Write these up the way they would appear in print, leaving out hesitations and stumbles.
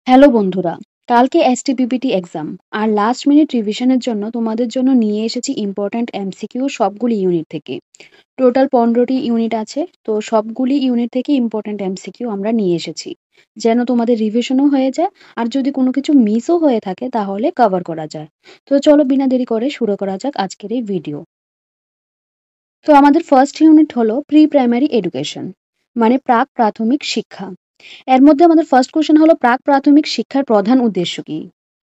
Hello বন্ধুরা, কালকে এসটিপিপিটি exam আর last minute রিভিশনের জন্য তোমাদের জন্য নিয়ে এসেছি ইম্পর্ট্যান্ট এমসিকিউ সবগুলি ইউনিট থেকে। টোটাল 15টি ইউনিট আছে, তো সবগুলি ইউনিট থেকে ইম্পর্ট্যান্ট এমসিকিউ আমরা নিয়ে এসেছি, যেন তোমাদের রিভিশনও হয়ে যায় আর যদি কোনো কিছু মিসও হয়ে থাকে তাহলে কভার করা যায়। তো চলো বিনা দেরি করে শুরু করা যাক আজকের এই ভিডিও। তো আমাদের ফার্স্ট ইউনিট হলো প্রি প্রাইমারি এডুকেশন, মানে প্রাক প্রাথমিক শিক্ষা। এর মধ্যে আমাদের ফার্স্ট কোশ্চেন হলো প্রাক প্রাথমিক শিক্ষার প্রধান উদ্দেশ্য কি?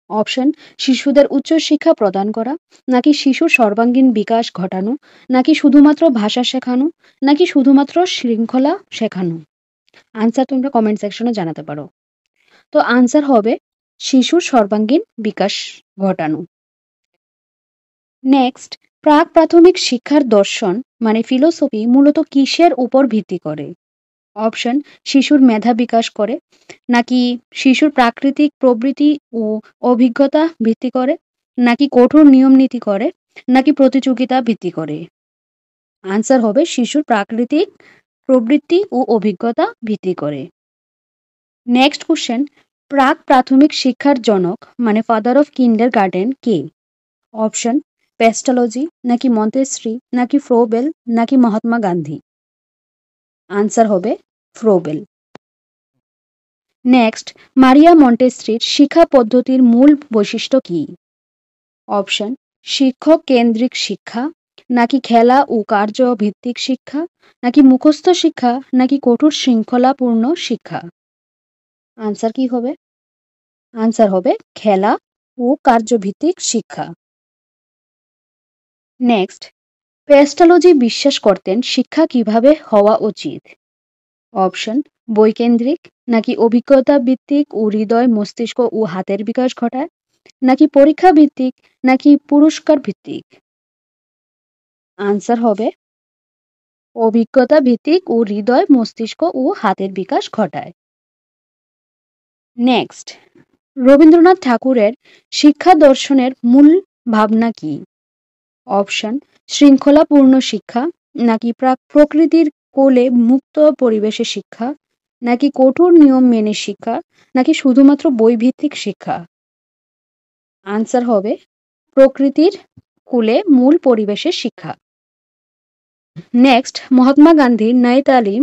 অপশন: শিশুদের উচ্চ শিক্ষা প্রদান করা, নাকি শিশুর সর্বাঙ্গীন বিকাশ ঘটানো, নাকি শুধুমাত্র ভাষা শেখানো, নাকি শুধুমাত্র শৃঙ্খলা শেখানো। আনসার তোমরা কমেন্ট সেকশনে জানাতে পারো। তো আনসার হবে শিশুর সর্বাঙ্গীন বিকাশ ঘটানো। নেক্সট, প্রাক প্রাথমিক শিক্ষার দর্শন মানে ফিলোসফি মূলত কিসের উপর ভিত্তি করে? অপশন: শিশুর মেধা বিকাশ করে, নাকি শিশুর প্রাকৃতিক প্রবৃত্তি ও অভিজ্ঞতা ভিত্তি করে, নাকি কঠোর নিয়ম নীতি করে, নাকি প্রতিযোগিতা ভিত্তি করে। আনসার হবে শিশুর প্রাকৃতিক প্রবৃত্তি ও অভিজ্ঞতা ভিত্তি করে। নেক্সট কোশ্চেন, প্রাক প্রাথমিক শিক্ষার জনক মানে ফাদার অফ কিন্ডার গার্ডেন কে? অপশন: পেস্টালজি, নাকি মন্তেশ্রী, নাকি ফ্রোবেল, নাকি মহাত্মা গান্ধী। আনসার হবে ফ্রোবেল। নেক্সট, মারিয়া মন্টেসরির শিক্ষা পদ্ধতির মূল বৈশিষ্ট্য কি? অপশন: শিক্ষক কেন্দ্রিক শিক্ষা, নাকি খেলা ও কার্য ভিত্তিক শিক্ষা, নাকি মুখস্থ শিক্ষা, নাকি কঠোর শৃঙ্খলাপূর্ণ শিক্ষা। আনসার কি হবে? আনসার হবে খেলা ও কার্যভিত্তিক শিক্ষা। নেক্সট, পেস্টালজি বিশ্বাস করতেন শিক্ষা কিভাবে হওয়া উচিত? অপশন: বৈকেন্দ্রিক, নাকি অভিজ্ঞতা ভিত্তিক ও হৃদয় মস্তিষ্ক ও হাতের বিকাশ ঘটায়, নাকি পরীক্ষা ভিত্তিক, নাকি পুরস্কার ভিত্তিক। আনসার হবে অভিজ্ঞতা ভিত্তিক ও হৃদয় মস্তিষ্ক ও হাতের বিকাশ ঘটায়। নেক্সট, রবীন্দ্রনাথ ঠাকুরের শিক্ষা দর্শনের মূল ভাবনা কি? অপশন: শৃঙ্খলাপূর্ণ শিক্ষা, নাকি প্রকৃতির কোলে মুক্ত পরিবেশে শিক্ষা, নাকি কঠোর নিয়ম মেনে শিক্ষা, নাকি শুধুমাত্র বইভিত্তিক শিক্ষা। আনসার হবে প্রকৃতির কোলে মূল পরিবেশের শিক্ষা। নেক্সট, মহাত্মা গান্ধীর ন্যায় তালিম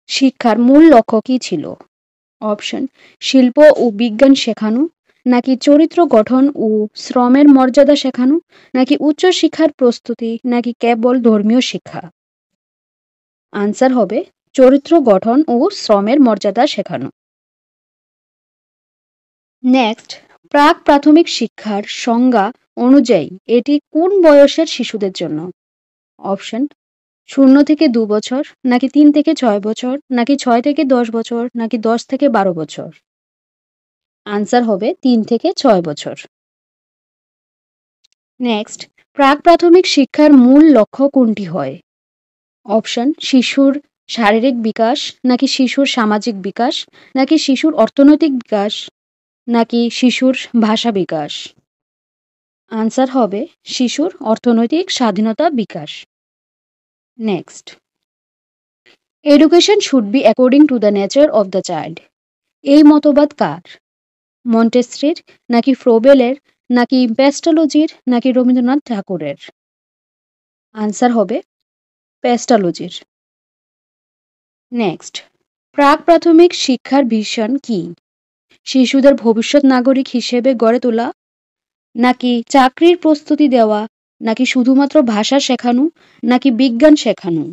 শিক্ষার মূল লক্ষ্য কী ছিল? অপশন: শিল্প ও বিজ্ঞান শেখানো, নাকি চরিত্র গঠন ও শ্রমের মর্যাদা শেখানো, নাকি উচ্চ শিক্ষার প্রস্তুতি, নাকি কেবল ধর্মীয় শিক্ষা। আনসার হবে চরিত্র গঠন ও শ্রমের মর্যাদা শেখানো। নেক্সট, প্রাক প্রাথমিক শিক্ষার সংজ্ঞা অনুযায়ী এটি কোন বয়সের শিশুদের জন্য? অপশন: 0 থেকে 2 বছর, নাকি 3 থেকে 6 বছর, নাকি 6 থেকে 10 বছর, নাকি 10 থেকে 12 বছর। আনসার হবে 3 থেকে 6 বছর। নেক্সট, প্রাক প্রাথমিক শিক্ষার মূল লক্ষ্য কোনটি হয়? অপশন: শিশুর শারীরিক বিকাশ, নাকি শিশুর সামাজিক বিকাশ, নাকি শিশুর অর্থনৈতিক বিকাশ, নাকি শিশুর ভাষা বিকাশ। আনসার হবে শিশুর অর্থনৈতিক স্বাধীনতা বিকাশ। Next, education should be according to the nature of the child, এই মতবাদ কার? মন্টেসরির, নাকি ফ্রোবেলের, নাকি পেস্টালজির, নাকি রবীন্দ্রনাথ ঠাকুরের। আনসার হবে পেস্টালজির। নেক্সট, প্রাক প্রাথমিক শিক্ষার ভিশন কি? শিশুদের ভবিষ্যৎ নাগরিক হিসেবে গড়ে তোলা, নাকি চাকরির প্রস্তুতি দেওয়া, নাকি শুধুমাত্র ভাষা শেখানো, নাকি বিজ্ঞান শেখানো।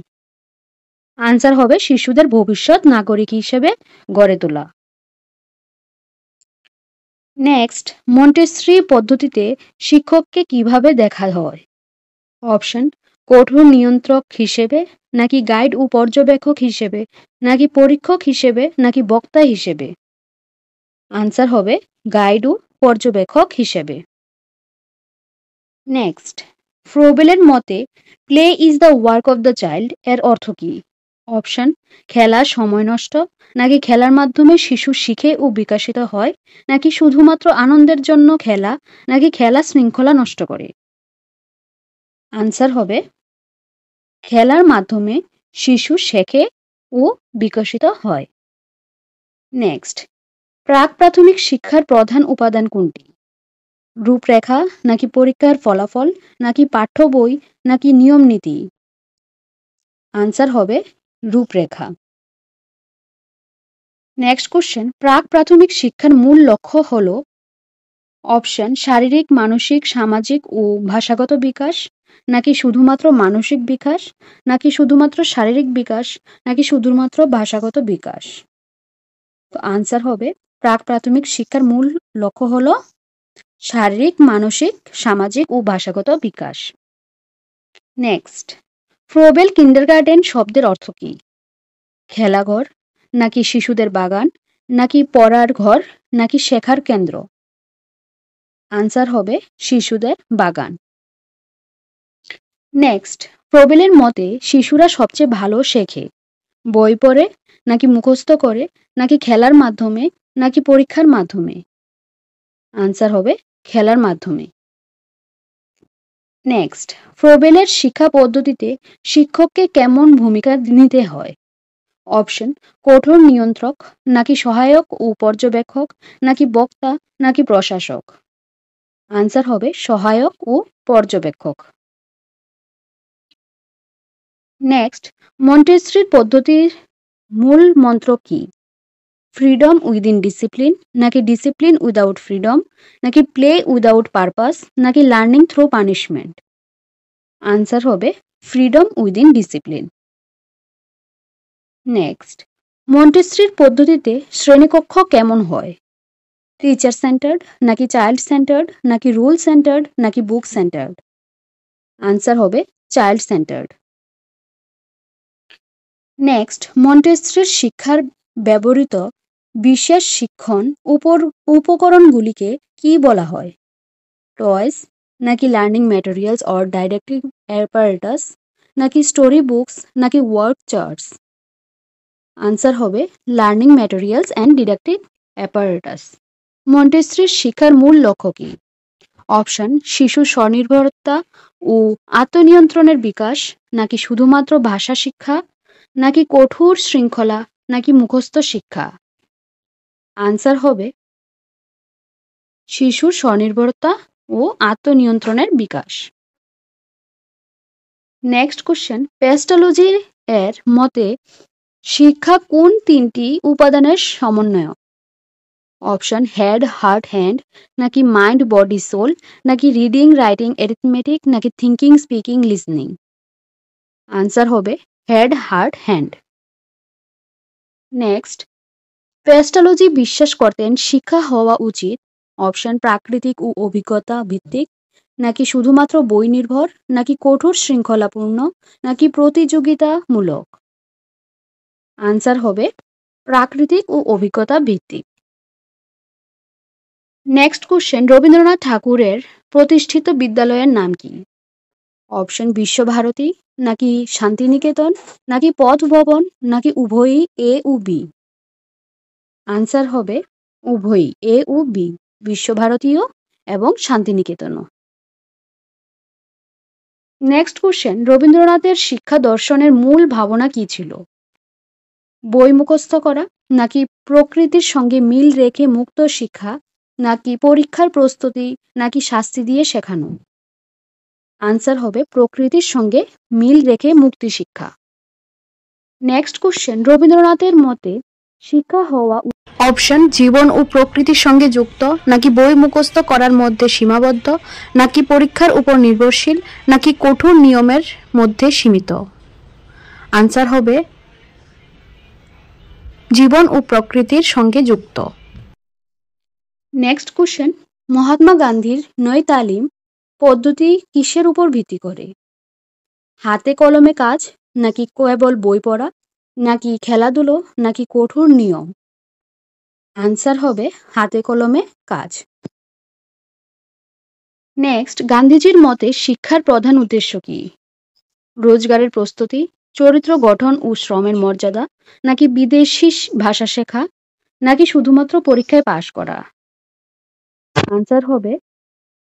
আনসার হবে শিশুদের ভবিষ্যৎ নাগরিক হিসেবে গড়ে তোলা। নেক্সট, মন্টেসরি পদ্ধতিতে শিক্ষককে কিভাবে দেখা হয়? অপশন: কঠোর নিয়ন্ত্রক হিসেবে, নাকি গাইড ও পর্যবেক্ষক হিসেবে, নাকি পরীক্ষক হিসেবে, নাকি বক্তা হিসেবে। আনসার হবে গাইড ও পর্যবেক্ষক হিসেবে। নেক্সট, ফ্রোবেলের মতে play is the work of the child এর অর্থ কি? অপশন: খেলা সময় নষ্ট, নাকি খেলার মাধ্যমে শিশু শিখে ও বিকশিত হয়, নাকি শুধুমাত্র আনন্দের জন্য খেলা, নাকি খেলা শৃঙ্খলা নষ্ট করে। আনসার হবে খেলার মাধ্যমে শিশু শেখে ও বিকশিত হয়। নেক্সট, প্রাক-প্রাথমিক শিক্ষার প্রধান উপাদান কোনটি? রূপরেখা, নাকি পরীক্ষার ফলাফল, নাকি পাঠ্য বই, নাকি নিয়ম নীতি? আনসার হবে রূপরেখা। নেক্সট কোশ্চেন, প্রাক-প্রাথমিক শিক্ষার মূল লক্ষ্য হলো অপশন শারীরিক, মানসিক, সামাজিক ও ভাষাগত বিকাশ, নাকি শুধুমাত্র মানসিক বিকাশ, নাকি শুধুমাত্র শারীরিক বিকাশ, নাকি শুধুমাত্র ভাষাগত বিকাশ? তো আনসার হবে প্রাক-প্রাথমিক শিক্ষার মূল লক্ষ্য হলো শারীরিক, মানসিক, সামাজিক ও ভাষাগত বিকাশ। নেক্সট, ফ্রোবেল কিন্ডারগার্টেন শব্দের অর্থ কী? খেলাঘর, নাকি শিশুদের বাগান, নাকি পড়ার ঘর, নাকি শেখার কেন্দ্র? আনসার হবে শিশুদের বাগান। নেক্সট, ফ্রোবেলের মতে শিশুরা সবচেয়ে ভালো শেখে বই পড়ে, নাকি মুখস্থ করে, নাকি খেলার মাধ্যমে, নাকি পরীক্ষার মাধ্যমে? আনসার হবে খেলার মাধ্যমে। নেক্সট, ফ্রোবেলের শিক্ষা পদ্ধতিতে শিক্ষককে কেমন ভূমিকা নিতে হয়? অপশন কঠোর নিয়ন্ত্রক, নাকি সহায়ক ও পর্যবেক্ষক, নাকি বক্তা, নাকি প্রশাসক? আনসার হবে সহায়ক ও পর্যবেক্ষক। নেক্সট, মন্টেসরি পদ্ধতির মূল মন্ত্র কি? ফ্রিডম উইদিন ডিসিপ্লিন, নাকি ডিসিপ্লিন উইদাউট ফ্রিডম, নাকি প্লে উইদাউট পারপাস, নাকি লার্নিং থ্রু পানিশমেন্ট? আনসার হবে ফ্রিডম উইদিন ডিসিপ্লিন। নেক্সট, মন্টেসরির পদ্ধতিতে শ্রেণীকক্ষ কেমন হয়? টিচার সেন্টার্ড, নাকি চাইল্ড সেন্টার্ড, নাকি রুল সেন্টার্ড, নাকি বুক সেন্টার্ড? আনসার হবে চাইল্ড সেন্টার্ড। নেক্সট, মন্টেসরির শিক্ষার ব্যবহৃত বিশেষ শিক্ষণ উপকরণগুলিকে কি বলা হয়? টয়েস, নাকি লার্নিং ম্যাটেরিয়ালস অর ডাইডাক্টিক অ্যাপারেটাস, নাকি স্টোরি বুকস, নাকি ওয়ার্ক চার্টস? আনসার হবে লার্নিং ম্যাটেরিয়ালস অ্যান্ড ডিডাক্টিক অ্যাপারেটাস। মন্টেসরির শিক্ষার মূল লক্ষ্য কি? অপশন শিশু স্বনির্ভরতা ও আত্মনিয়ন্ত্রণের বিকাশ, নাকি শুধুমাত্র ভাষা শিক্ষা, নাকি কঠোর শৃঙ্খলা, নাকি মুখস্থ শিক্ষা? আনসার হবে শিশুর স্বনির্ভরতা ও আত্মনিয়ন্ত্রণের বিকাশ। নেক্সট কোশ্চেন, পেস্টোলজি এর মতে শিক্ষা কোন তিনটি উপাদানের সমন্বয়? অপশন হেড, হার্ট, হ্যান্ড, নাকি মাইন্ড, বডি, সোল, নাকি রিডিং, রাইটিং, অ্যারিথমেটিক, নাকি থিঙ্কিং, স্পিকিং, লিসনিং? আনসার হবে হেড, হার্ট, হ্যান্ড। নেক্সট, পেস্টোলজি বিশ্বাস করতেন শিক্ষা হওয়া উচিত অপশন প্রাকৃতিক ও অভিজ্ঞতা ভিত্তিক, নাকি শুধুমাত্র বই নির্ভর, নাকি কঠোর শৃঙ্খলাপূর্ণ, নাকি প্রতিযোগিতামূলক? আনসার হবে প্রাকৃতিক ও অভিজ্ঞতা ভিত্তিক। নেক্সট কোশ্চেন, রবীন্দ্রনাথ ঠাকুরের প্রতিষ্ঠিত বিদ্যালয়ের নাম কি? অপশন বিশ্বভারতী, নাকি শান্তিনিকেতন, নাকি পথ ভবন, নাকি উভয়ই এ ও বি? আনসার হবে উভয়ই এ ও বি, বিশ্বভারতীয় এবং শান্তিনিকেতনও। নেক্সট কোশ্চেন, রবীন্দ্রনাথের শিক্ষা দর্শনের মূল ভাবনা কি ছিল? বই মুখস্থ করা, নাকি প্রকৃতির সঙ্গে মিল রেখে মুক্ত শিক্ষা, নাকি পরীক্ষার প্রস্তুতি, নাকি শাস্তি দিয়ে শেখানো? আনসার হবে প্রকৃতির সঙ্গে মিল রেখে মুক্তি শিক্ষা। নেক্সট কোশ্চেন, রবীন্দ্রনাথের মতে শিক্ষা হওয়া অপশন জীবন ও প্রকৃতির সঙ্গে যুক্ত, নাকি বই মুখস্থ করার মধ্যে সীমাবদ্ধ, নাকি পরীক্ষার উপর নির্ভরশীল, নাকি কঠোর নিয়মের মধ্যে সীমিত? আনসার হবে জীবন ও প্রকৃতির সঙ্গে যুক্ত। নেক্সট কোশ্চেন, মহাত্মা গান্ধীর নয় তালিম পদ্ধতি কিসের উপর ভিত্তি করে? হাতে কলমে কাজ, নাকি কেবল বই পড়া, নাকি খেলাধুলো, নাকি কঠোর নিয়ম? আনসার হবে হাতে কলমে কাজ। নেক্সট, গান্ধীজির মতে শিক্ষার প্রধান উদ্দেশ্য কি? রোজগারের প্রস্তুতি, চরিত্র গঠন ও শ্রমের মর্যাদা, নাকি বিদেশি ভাষা শেখা, নাকি শুধুমাত্র পরীক্ষায় পাশ করা? আনসার হবে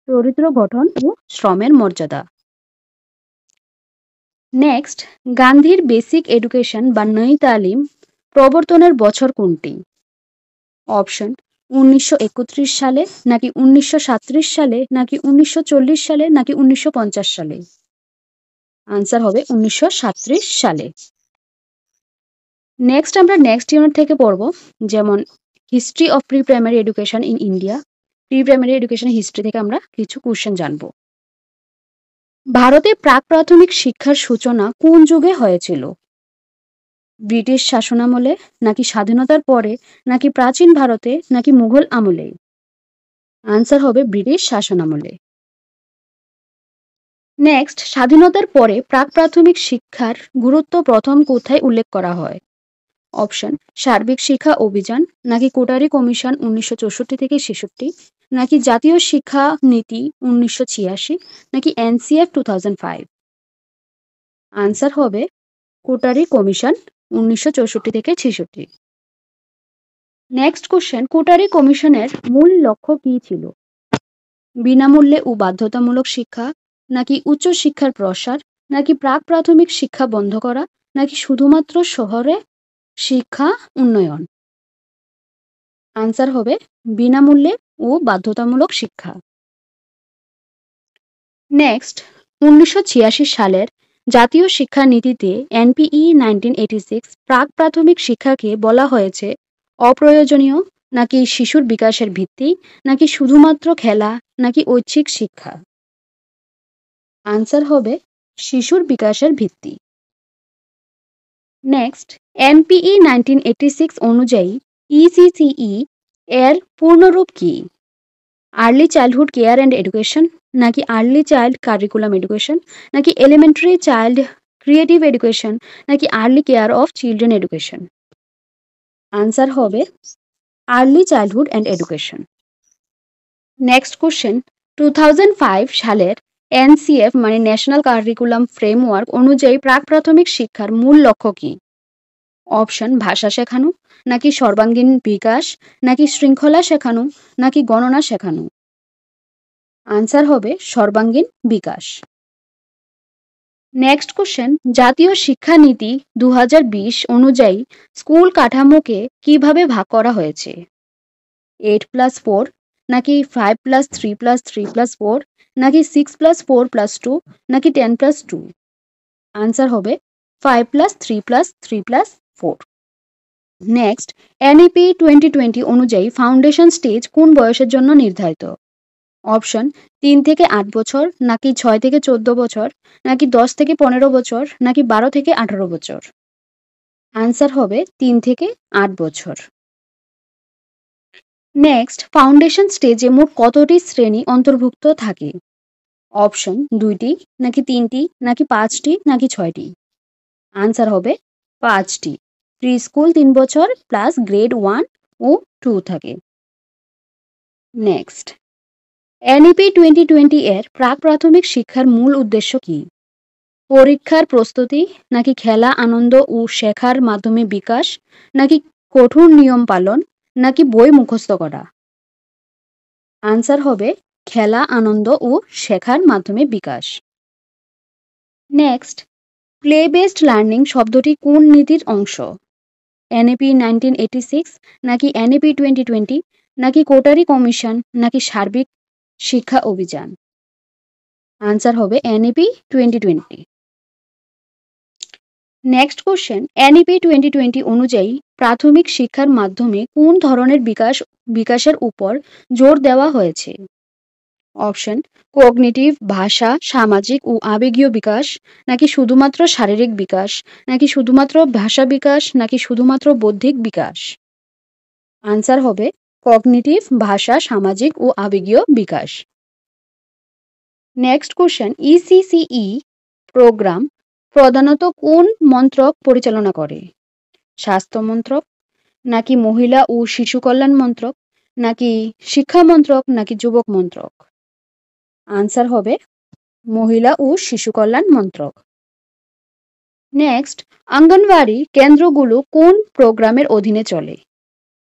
চরিত্র গঠন ও শ্রমের মর্যাদা। নেক্সট, গান্ধীর বেসিক এডুকেশন বা নই তালিম প্রবর্তনের বছর কোনটি? অপশন 1931 সালে, নাকি 1937 সালে, নাকি 1940 সালে, নাকি 1950 সালে। আনসার হবে 1937 সালে। নেক্সট আমরা নেক্সট ইউনিট থেকে পড়ব, যেমন history of pre primary education in India. Pre primary education history থেকে আমরা কিছু কোশ্চেন জানব। ভারতে প্রাক প্রাথমিক শিক্ষার সূচনা কোন যুগে হয়েছিল? ব্রিটিশ শাসনামলে, নাকি স্বাধীনতার পরে, নাকি প্রাচীন ভারতে, নাকি মুঘল আমলে? আনসার হবে ব্রিটিশ শাসনামলে। নেক্সট, স্বাধীনতার পরে প্রাক প্রাথমিক শিক্ষার গুরুত্ব প্রথম কোথায় উল্লেখ করা হয়? অপশন সার্বিক শিক্ষা অভিযান, নাকি কোটারি কমিশন 1964 থেকে 66, নাকি জাতীয় শিক্ষা নীতি 1986, নাকি এনসিএফ 2005? আনসার হবে কোটারি কমিশন 1964 থেকে 66। নেক্সট কোশ্চেন, কোটারি কমিশনের মূল লক্ষ্য কি ছিল? বিনামূল্যে ও বাধ্যতামূলক শিক্ষা, নাকি উচ্চ শিক্ষার প্রসার, নাকি প্রাক প্রাথমিক শিক্ষা বন্ধ করা, নাকি শুধুমাত্র শহরে শিক্ষা উন্নয়ন? আনসার হবে বিনামূল্যে ও বাধ্যতামূলক শিক্ষা। নেক্সট, 1986 সালের জাতীয় শিক্ষা নীতিতে এনপিই 1986 প্রাক প্রাথমিক শিক্ষাকে বলা হয়েছে অপ্রয়োজনীয়, নাকি শিশুর বিকাশের ভিত্তি, নাকি শুধুমাত্র খেলা, নাকি ঐচ্ছিক শিক্ষা? আনসার হবে শিশুর বিকাশের ভিত্তি। নেক্সট, এনপিই 1986 অনুযায়ী ইসিসিই এর পূর্ণরূপ কি? Early childhood care and education, নাকি আর্লি চাইল্ড কারিকুলাম এডুকেশন, নাকি এলিমেন্টারি চাইল্ড ক্রিয়েটিভ এডুকেশন, নাকি early care of children education? Answer হবে early childhood and education. Next question, 2005 সালের এনসিএফ মানে ন্যাশনাল কারিকুলাম ফ্রেমওয়ার্ক অনুযায়ী প্রাক প্রাথমিক শিক্ষার মূল লক্ষ্য কি? অপশন ভাষা শেখানো, নাকি সর্বাঙ্গীন বিকাশ, নাকি শৃঙ্খলা শেখানো, নাকি গণনা শেখানো? আনসার হবে সর্বাঙ্গীন বিকাশ। নেক্সট কোশ্চেন, জাতীয় শিক্ষানীতি 2020 অনুযায়ী স্কুল কাঠামোকে কিভাবে ভাগ করা হয়েছে? 8+4, নাকি 5+3+3+4, নাকি 6+4+2, নাকি 10+2? আনসার হবে 5+3+3+4। নেক্সট, এনইপি 2020 অনুযায়ী ফাউন্ডেশন স্টেজ কোন বয়সের জন্য নির্ধারিত? অপশন 3 থেকে 8 বছর, নাকি 6 থেকে 14 বছর, নাকি 10 থেকে 15 বছর, নাকি 12 থেকে 18 বছর? আনসার হবে 3 থেকে 8 বছর। নেক্সট, ফাউন্ডেশন স্টেজে মোট কতটি শ্রেণী অন্তর্ভুক্ত থাকে? অপশন 2টি, নাকি 3টি, নাকি 5টি, নাকি 6টি? আনসার হবে 5টি। প্রি স্কুল 3 বছর প্লাস গ্রেড 1 ও 2 থাকে। নেক্সট, এনইপি 2020 এর প্রাক প্রাথমিক শিক্ষার মূল উদ্দেশ্য কি? পরীক্ষার প্রস্তুতি, নাকি খেলা আনন্দ ও শেখার মাধ্যমে বিকাশ, নাকি কঠোর নিয়ম পালন, নাকি বই মুখস্থ করা? আনসার হবে খেলা আনন্দ ও শেখার মাধ্যমে বিকাশ। নেক্সট, প্লে বেসড লার্নিং শব্দটি কোন নীতির অংশ? এনইপি 1986, নাকি এনইপি 2020, নাকি কোটারি কমিশন, নাকি সার্বিক শিক্ষা অভিযান? আনসার হবে এনইপি 2020। নেক্সট কোশ্চেন, এনইপি 2020 অনুযায়ী প্রাথমিক শিক্ষার মাধ্যমে কোন ধরনের বিকাশের উপর জোর দেওয়া হয়েছে? অপশন কগনিটিভ ভাষা, সামাজিক ও আবেগীয় বিকাশ, নাকি শুধুমাত্র শারীরিক বিকাশ, নাকি শুধুমাত্র ভাষা বিকাশ, নাকি শুধুমাত্র বৌদ্ধিক বিকাশ? আনসার হবে কগনিটিভ ভাষা, সামাজিক ও আবেগীয় বিকাশ। নেক্সট কোশ্চেন, ইসিসিই প্রোগ্রাম প্রধানত কোন মন্ত্রক পরিচালনা করে? স্বাস্থ্য মন্ত্রক, নাকি মহিলা ও শিশু কল্যাণ মন্ত্রক, নাকি শিক্ষা মন্ত্রক, নাকি যুবক মন্ত্রক? আনসার হবে মহিলা ও শিশু কল্যাণ মন্ত্রক। নেক্সট, অঙ্গনওয়াড়ি কেন্দ্রগুলো কোন প্রোগ্রামের অধীনে চলে?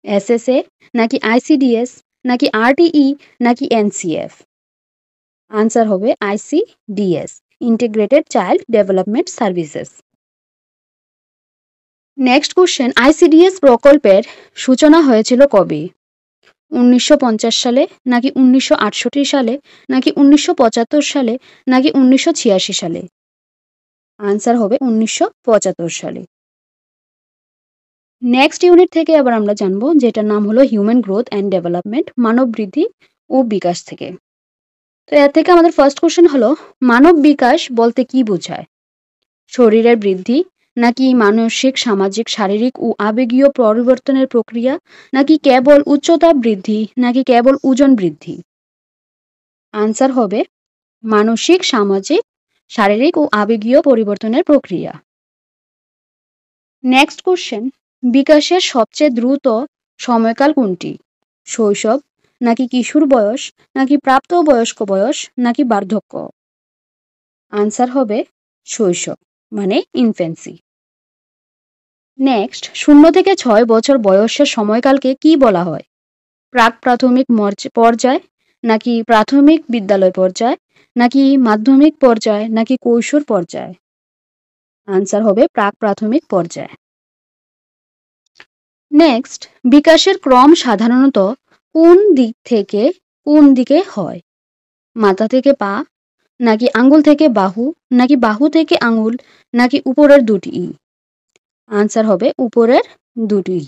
এসএসএ, নাকি আইসিডিএস, নাকি আরটিই, নাকি এনসিএফ? আনসার হবে ICDS, integrated child development services. Next question, ICDS প্রকল্পের সূচনা হয়েছিল কবে? 1950 সালে, নাকি 1968 সালে, নাকি 1975 সালে, নাকি 1986 সালে? আনসার হবে 1975 সালে। নেক্সট ইউনিট থেকে আবার আমরা জানবো, যেটার নাম হলো হিউম্যান গ্রোথ অ্যান্ড ডেভেলপমেন্ট, মানব বৃদ্ধি ও বিকাশ থেকে। তো এর থেকে আমাদের ফার্স্ট কোশ্চেন হলো, মানব বিকাশ বলতে কি বোঝায়? শরীরের বৃদ্ধি, নাকি মানসিক, সামাজিক, শারীরিক ও আবেগীয় পরিবর্তনের প্রক্রিয়া, নাকি কেবল উচ্চতা বৃদ্ধি, নাকি কেবল ওজন বৃদ্ধি? আনসার হবে মানসিক, সামাজিক, শারীরিক ও আবেগীয় পরিবর্তনের প্রক্রিয়া। নেক্সট কোশ্চেন, বিকাশের সবচেয়ে দ্রুত সময়কাল কোনটি? শৈশব, নাকি কিশোর বয়স, নাকি প্রাপ্তবয়স্ক বয়স, নাকি বার্ধক্য? আনসার হবে শৈশব, মানে ইনফ্যান্সি। নেক্সট, 0 থেকে 6 বছর বয়সের সময়কালকে কি বলা হয়? প্রাক প্রাথমিক পর্যায়, নাকি প্রাথমিক বিদ্যালয় পর্যায়, নাকি মাধ্যমিক পর্যায়, নাকি কৈশোর পর্যায়? আনসার হবে প্রাক প্রাথমিক পর্যায়। নেক্সট, বিকাশের ক্রম সাধারণত কোন দিক থেকে কোন দিকে হয়? মাথা থেকে পা, নাকি আঙ্গুল থেকে বাহু, নাকি বাহু থেকে আঙ্গুল, নাকি উপরের দুটি? আনসার হবে উপরের দুটি।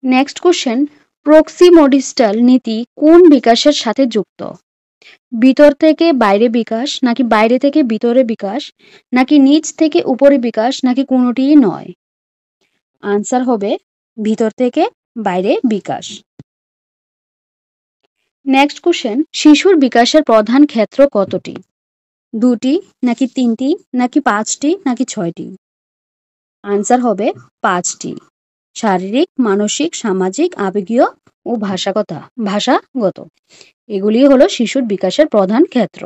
নেক্সট কোশ্চেন, প্রক্সিমোডিস্টাল নীতি কোন বিকাশের সাথে যুক্ত? ভিতর থেকে বাইরে বিকাশ, নাকি বাইরে থেকে ভিতরে বিকাশ, নাকি নিচ থেকে উপরে বিকাশ, নাকি কোনোটিই নয়? আনসার হবে ভিতর থেকে বাইরে বিকাশ। নেক্সট কোশ্চেন, শিশুর বিকাশের প্রধান ক্ষেত্র কতটি? 2টি, নাকি 3টি, নাকি 5টি, নাকি 6টি? আনসার হবে 5টি। শারীরিক, মানসিক, সামাজিক, আবেগীয় ও ভাষাগত, এগুলি হলো শিশুর বিকাশের প্রধান ক্ষেত্র।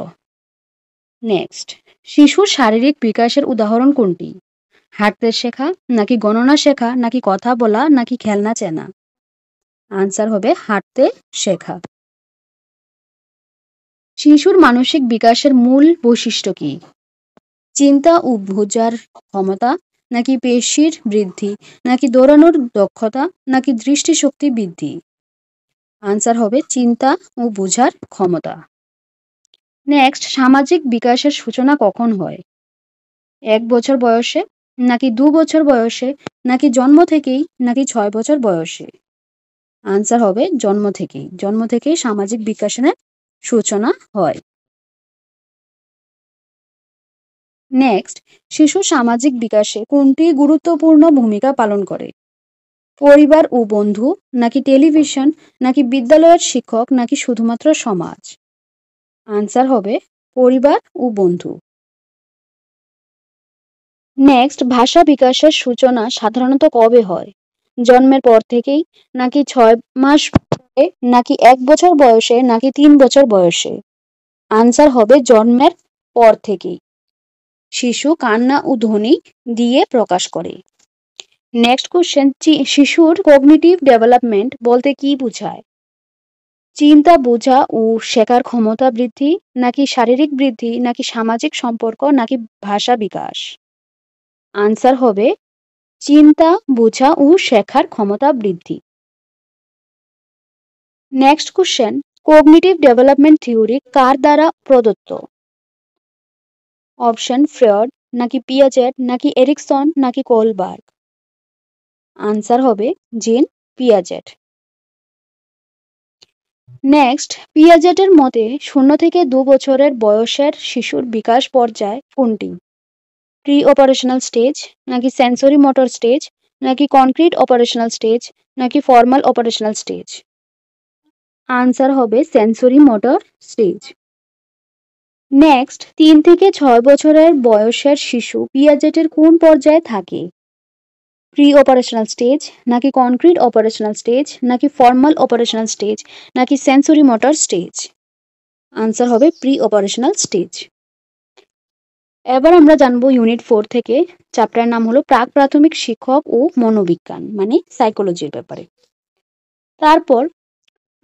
নেক্সট, শিশুর শারীরিক বিকাশের উদাহরণ কোনটি? হাঁটতে শেখা, নাকি গণনা শেখা, নাকি কথা বলা, নাকি খেলনা চেনা? আনসার হবে হাঁটতে শেখা। শিশুর মানসিক বিকাশের মূল বৈশিষ্ট্য কি? চিন্তা ও বোঝার ক্ষমতা, নাকি পেশির বৃদ্ধি, নাকি দৌড়ানোর দক্ষতা, নাকি দৃষ্টিশক্তি বৃদ্ধি? আনসার হবে চিন্তা ও বোঝার ক্ষমতা। নেক্সট, সামাজিক বিকাশের সূচনা কখন হয়? 1 বছর বয়সে, নাকি 2 বছর বয়সে, নাকি জন্ম থেকেই, নাকি 6 বছর বয়সে? আনসার হবে জন্ম থেকেই সামাজিক বিকাশের সূচনা হয়। নেক্সট, শিশু সামাজিক বিকাশে কোনটি গুরুত্বপূর্ণ ভূমিকা পালন করে? পরিবার ও বন্ধু, নাকি টেলিভিশন, নাকি বিদ্যালয়ের শিক্ষক, নাকি শুধুমাত্র সমাজ? আনসার হবে পরিবার ও বন্ধু। নেক্সট, ভাষা বিকাশের সূচনা সাধারণত কবে হয়? জন্মের পর থেকেই, নাকি 6 মাস পরে, নাকি 1 বছর বয়সে, নাকি 3 বছর বয়সে? আনসার হবে জন্মের পর থেকেই। শিশু কান্না ও ধ্বনি দিয়ে প্রকাশ করে। নেক্সট কোশ্চেন, শিশুর কগনিটিভ ডেভেলপমেন্ট বলতে কি বোঝায়? চিন্তা বোঝা ও শেখার ক্ষমতা বৃদ্ধি, নাকি শারীরিক বৃদ্ধি, নাকি সামাজিক সম্পর্ক, নাকি ভাষা বিকাশ? আনসার হবে চিন্তা বোঝা ও শেখার ক্ষমতা বৃদ্ধি। Next question, cognitive development theory কার দ্বারা প্রদত্ত? অপশন ফ্রয়েড, নাকি পিয়াজেট, নাকি এরিকসন, নাকি কোলবার্গ? আনসার হবে জিন পিয়াজেট। নেক্সট, পিয়াজেটের মতে 0 থেকে 2 বছরের বয়সের শিশুর বিকাশ পর্যায় কোনটি? প্রি অপারেশনাল স্টেজ, নাকি সেন্সরি মোটর স্টেজ, নাকি কনক্রিট অপারেশনাল স্টেজ, নাকি ফর্মাল অপারেশনাল স্টেজ? আনসার হবে সেন্সরি মোটর স্টেজ। নেক্সট, 3 থেকে 6 বছরের বয়সের শিশু পিয়াজেটের কোন পর্যায়ে থাকে? প্রি অপারেশনাল স্টেজ, নাকি কনক্রিট অপারেশনাল স্টেজ, নাকি ফর্মাল অপারেশনাল স্টেজ, নাকি সেন্সরি মোটর স্টেজ? আনসার হবে প্রি অপারেশনাল স্টেজ। এবার আমরা জানবো ইউনিট 4 থেকে, চ্যাপ্টার নাম হলো প্রাক প্রাথমিক শিক্ষক ও মনোবিজ্ঞান, মানে সাইকোলজির ব্যাপারে। তারপর,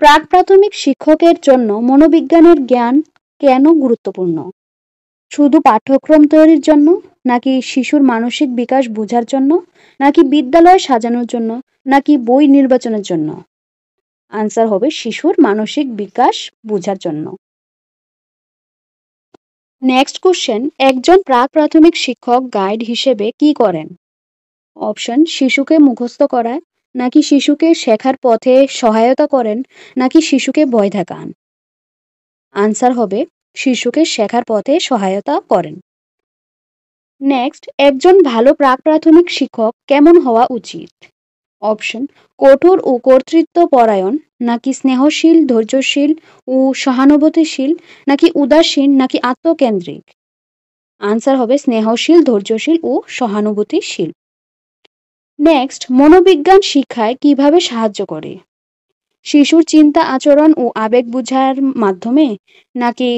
প্রাক প্রাথমিক শিক্ষকের জন্য মনোবিজ্ঞানের জ্ঞান কেন গুরুত্বপূর্ণ? শুধু পাঠ্যক্রম তৈরির জন্য, নাকি শিশুর মানসিক বিকাশ বোঝার জন্য, নাকি বিদ্যালয় সাজানোর জন্য, নাকি বই নির্বাচনের জন্য? আনসার হবে শিশুর মানসিক বিকাশ বোঝার জন্য। নেক্সট কোশ্চেন, একজন প্রাক প্রাথমিক শিক্ষক গাইড হিসেবে কি করেন? অপশন, শিশুকে মুখস্থ করায়, নাকি শিশুকে শেখার পথে সহায়তা করেন, নাকি শিশুকে ভয় দেখান? আনসার হবে শিশুকে শেখার পথে সহায়তা করেন। নেক্সট, একজন ভালো প্রাক প্রাথমিক শিক্ষক কেমন হওয়া উচিত? অপশন, কঠোর ও কর্তৃত্বপরায়ণ, নাকি স্নেহশীল, ধৈর্যশীল ও সহানুভূতিশীল, নাকি উদাসীন, নাকি আত্মকেন্দ্রিক? আনসার হবে স্নেহশীল, ধৈর্যশীল ও সহানুভূতিশীল। নেক্সট, মনোবিজ্ঞান শিক্ষায় কিভাবে সাহায্য করে? শিশুর চিন্তা, আচরণ ও আবেগ বোঝার মাধ্যমে, নাকি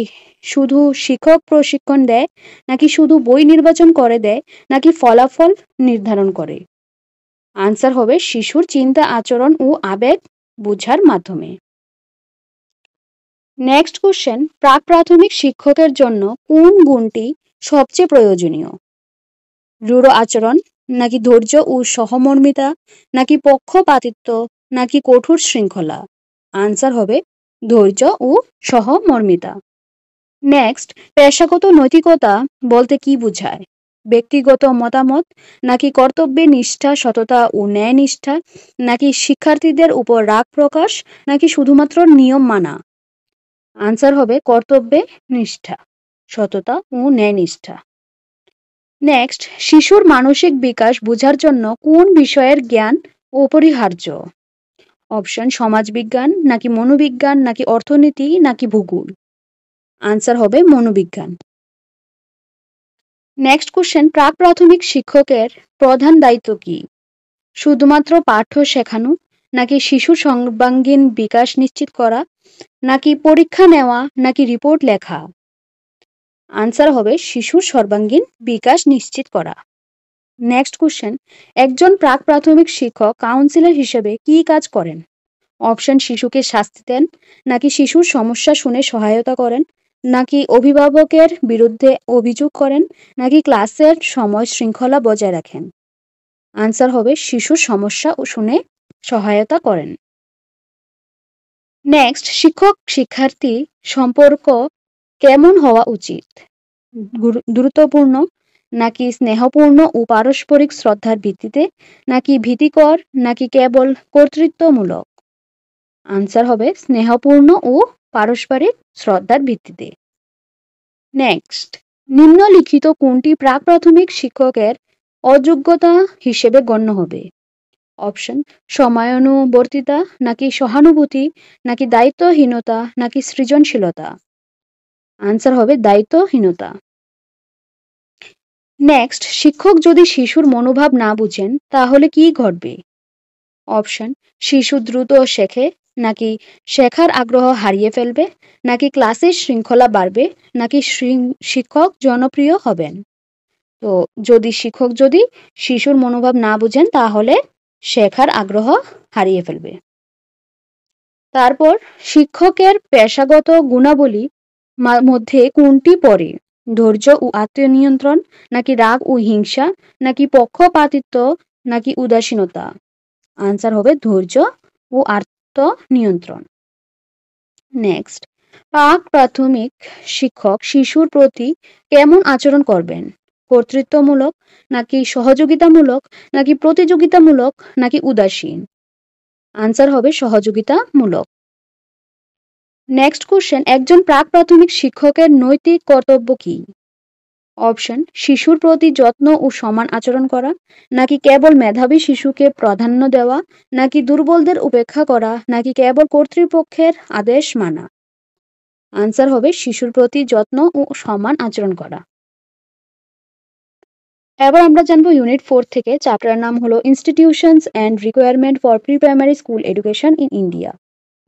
শুধু শিক্ষক প্রশিক্ষণ দেয়, নাকি শুধু বই নির্বাচন করে দেয়, নাকি ফলাফল নির্ধারণ করে? আনসার হবে শিশুর চিন্তা, আচরণ ও আবেগ বোঝার মাধ্যমে। নেক্সট কোশ্চেন, প্রাক প্রাথমিক শিক্ষকের জন্য কোন গুণটি সবচেয়ে প্রয়োজনীয়? রূঢ় আচরণ, নাকি ধৈর্য ও সহমর্মিতা, নাকি পক্ষপাতিত্ব, নাকি কঠোর শৃঙ্খলা? আনসার হবে ধৈর্য ও সহমর্মিতা। নেক্সট, পেশাগত নৈতিকতা বলতে কি বোঝায়? ব্যক্তিগত মতামত, নাকি কর্তব্যে নিষ্ঠা, সততা ও ন্যায় নিষ্ঠা, নাকি শিক্ষার্থীদের উপর রাগ প্রকাশ, নাকি শুধুমাত্র নিয়ম মানা? আনসার হবে কর্তব্যে নিষ্ঠা, সততা ও ন্যায় নিষ্ঠা। নেক্সট, শিশুর মানসিক বিকাশ বোঝার জন্য কোন বিষয়ের জ্ঞান অপরিহার্য? অপশন, সমাজবিজ্ঞান, নাকি মনোবিজ্ঞান, নাকি অর্থনীতি, নাকি ভূগোল? আনসার হবে মনোবিজ্ঞান। নেক্সট কোশ্চেন, প্রাক প্রাথমিক শিক্ষকের প্রধান দায়িত্ব কি? শুধুমাত্র পাঠ্য শেখানো, নাকি শিশুর সর্বাঙ্গীন বিকাশ নিশ্চিত করা, নাকি পরীক্ষা নেওয়া, নাকি রিপোর্ট লেখা? আনসার হবে শিশুর সর্বাঙ্গীন বিকাশ নিশ্চিত করা। নেক্সট কোশ্চেন, একজন প্রাক প্রাথমিক শিক্ষক কাউন্সিলর হিসেবে কি কাজ করেন? অপশন, শিশুকে শাস্তি দেন, নাকি শিশুর সমস্যা শুনে সহায়তা করেন, নাকি অভিভাবকের বিরুদ্ধে অভিযোগ করেন, নাকি ক্লাসের সময় শৃঙ্খলা বজায় রাখেন? আনসার হবে শিশুর সমস্যা শুনে সহায়তা করেন। নেক্সট, শিক্ষক শিক্ষার্থী সম্পর্ক কেমন হওয়া উচিত? গুরুত্বপূর্ণ, নাকি স্নেহপূর্ণ ও পারস্পরিক শ্রদ্ধার ভিত্তিতে, নাকি ভীতিকর, নাকি কেবল কর্তৃত্বমূলক? আনসার হবে স্নেহপূর্ণ ও পারস্পরিক শ্রদ্ধার ভিত্তিতে। নেক্সট, নিম্নলিখিত কোনটি প্রাক প্রাথমিক শিক্ষকের অযোগ্যতা হিসেবে গণ্য হবে? অপশন, সময়ানুবর্তিতা, নাকি সহানুভূতি, নাকি দায়িত্বহীনতা, নাকি সৃজনশীলতা? আনসার হবে দায়িত্বহীনতা। নেক্সট, শিক্ষক যদি শিশুর মনোভাব না বুঝেন তাহলে কি ঘটবে? অপশন, শিশু দ্রুত শেখে, নাকি শেখার আগ্রহ হারিয়ে ফেলবে, নাকি ক্লাসের শৃঙ্খলা বাড়বে, নাকি শিক্ষক জনপ্রিয় হবেন? তো শিক্ষক যদি শিশুর মনোভাব না বুঝেন তাহলে শেখার আগ্রহ হারিয়ে ফেলবে। তারপর, শিক্ষকের পেশাগত গুণাবলী মধ্যে কোনটি পড়ে? ধৈর্য ও আত্মনিয়ন্ত্রণ, নাকি রাগ ও হিংসা, নাকি পক্ষপাতিত্ব, নাকি উদাসীনতা? আনসার হবে ধৈর্য ও আত্মনিয়ন্ত্রণ। নেক্সট, প্রাক প্রাথমিক শিক্ষক শিশুর প্রতি কেমন আচরণ করবেন? কর্তৃত্বমূলক, নাকি সহযোগিতামূলক, নাকি প্রতিযোগিতামূলক, নাকি উদাসীন? আনসার হবে সহযোগিতামূলক। নেক্সট কোশ্চেন, একজন প্রাক প্রাথমিক শিক্ষকের নৈতিক কর্তব্য কি? অপশন, শিশুর প্রতি যত্ন ও সমান আচরণ করা, নাকি কেবল মেধাবী শিশুকে প্রাধান্য দেওয়া, নাকি দুর্বলদের উপেক্ষা করা, নাকি কেবল কর্তৃপক্ষের আদেশ মানা? আনসার হবে শিশুর প্রতি যত্ন ও সমান আচরণ করা। এবার আমরা জানবো ইউনিট 4 থেকে, চ্যাপ্টার নাম হলো institutions and requirement for pre primary school education in India,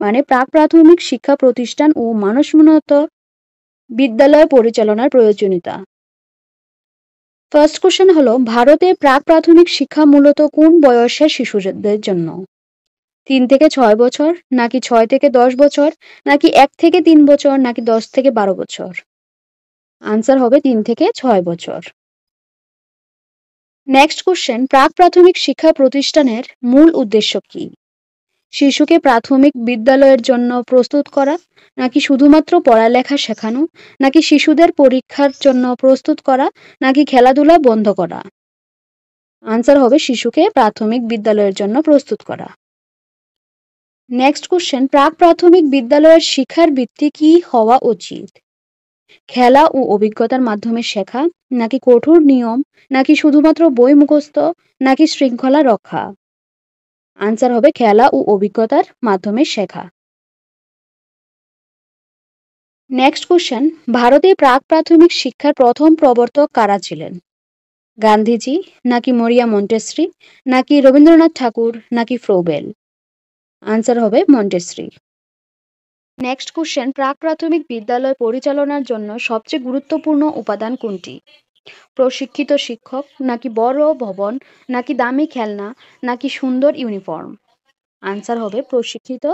মানে প্রাক প্রাথমিক শিক্ষা প্রতিষ্ঠান ও মানসম্মত বিদ্যালয় পরিচালনার প্রয়োজনীয়তা। ফার্স্ট কোশ্চেন হলো, ভারতে প্রাক প্রাথমিক শিক্ষা মূলত কোন বয়সের শিশুদের জন্য? 3 থেকে 6 বছর, নাকি 6 থেকে 10 বছর, নাকি 1 থেকে 3 বছর, নাকি 10 থেকে 12 বছর? আনসার হবে 3 থেকে 6 বছর। নেক্সট কোশ্চেন, প্রাক প্রাথমিক শিক্ষা প্রতিষ্ঠানের মূল উদ্দেশ্য কি? শিশুকে প্রাথমিক বিদ্যালয়ের জন্য প্রস্তুত করা, নাকি শুধুমাত্র পড়ালেখা শেখানো, নাকি শিশুদের পরীক্ষার জন্য প্রস্তুত করা, নাকি খেলাধুলা বন্ধ করা? আনসার হবে শিশুকে প্রাথমিক বিদ্যালয়ের জন্য প্রস্তুত করা। নেক্সট কোশ্চেন, প্রাক প্রাথমিক বিদ্যালয়ের শিক্ষার ভিত্তি কি হওয়া উচিত? খেলা ও অভিজ্ঞতার মাধ্যমে শেখা, নাকি কঠোর নিয়ম, নাকি শুধুমাত্র বই মুখস্থ, নাকি শৃঙ্খলা রক্ষা? আনসার হবে খেলা ও অভিজ্ঞতার মাধ্যমে শেখা। নেক্সট কোশ্চেন, ভারতে প্রাক প্রাথমিক শিক্ষার প্রথম প্রবর্তক কারা ছিলেন? গান্ধীজি, নাকি মরিয়া মন্টেসরি, নাকি রবীন্দ্রনাথ ঠাকুর, নাকি ফ্রোবেল? আনসার হবে মন্টেসরি। নেক্সট কোশ্চেন, প্রাক প্রাথমিক বিদ্যালয় পরিচালনার জন্য সবচেয়ে গুরুত্বপূর্ণ উপাদান কোনটি? প্রশিক্ষিত শিক্ষক, নাকি বড় ভবন, নাকি দামি খেলনা, নাকি সুন্দর ইউনিফর্ম? আনসার হবে প্রশিক্ষিত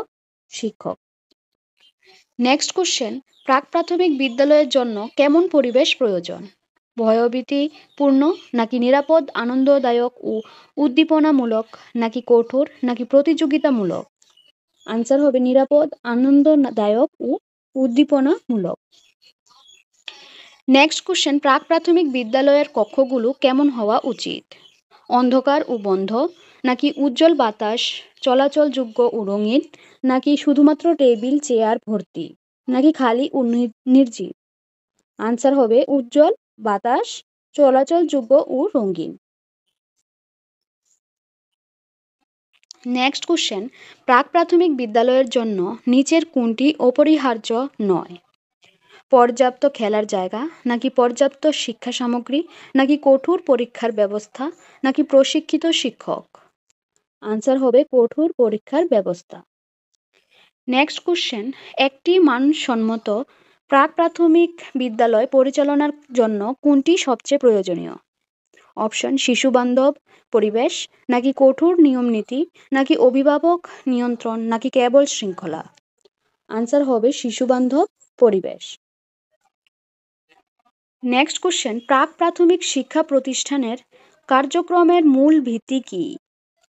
শিক্ষক। নেক্সট কোশ্চেন, প্রাক প্রাথমিক বিদ্যালয়ের জন্য কেমন পরিবেশ প্রয়োজন? ভয়ভীতিপূর্ণ, নাকি নিরাপদ, আনন্দদায়ক ও উদ্দীপনামূলক, নাকি কঠোর, নাকি প্রতিযোগিতামূলক? আনসার হবে নিরাপদ, আনন্দদায়ক ও উদ্দীপনামূলক। নেক্সট কোশ্চেন, প্রাক প্রাথমিক বিদ্যালয়ের কক্ষগুলো কেমন হওয়া উচিত? অন্ধকার ও বন্ধ, নাকি উজ্জ্বল বাতাস, চলাচলযোগ্য ও রঙিন, নাকি শুধুমাত্র টেবিল চেয়ার ভর্তি, নাকি খালি ও নির্জীব? আনসার হবে উজ্জ্বল বাতাস, চলাচলযোগ্য ও রঙিন। নেক্সট কোশ্চেন, প্রাক প্রাথমিক বিদ্যালয়ের জন্য নিচের কোনটি অপরিহার্য নয়? পর্যাপ্ত খেলার জায়গা, নাকি পর্যাপ্ত শিক্ষা সামগ্রী, নাকি কঠোর পরীক্ষার ব্যবস্থা, নাকি প্রশিক্ষিত শিক্ষক? আনসার হবে কঠোর পরীক্ষার ব্যবস্থা। নেক্সট কোশ্চেন, একটি মানসম্মত প্রাক প্রাথমিক বিদ্যালয় পরিচালনার জন্য কোনটি সবচেয়ে প্রয়োজনীয়? অপশন, শিশু বান্ধব পরিবেশ, নাকি কঠোর নিয়ম নীতি, নাকি অভিভাবক নিয়ন্ত্রণ, নাকি কেবল শৃঙ্খলা? আনসার হবে শিশু বান্ধব পরিবেশ। নেক্সট কোশ্চেন, প্রাক প্রাথমিক শিক্ষা প্রতিষ্ঠানের কার্যক্রমের মূল ভিত্তি কি?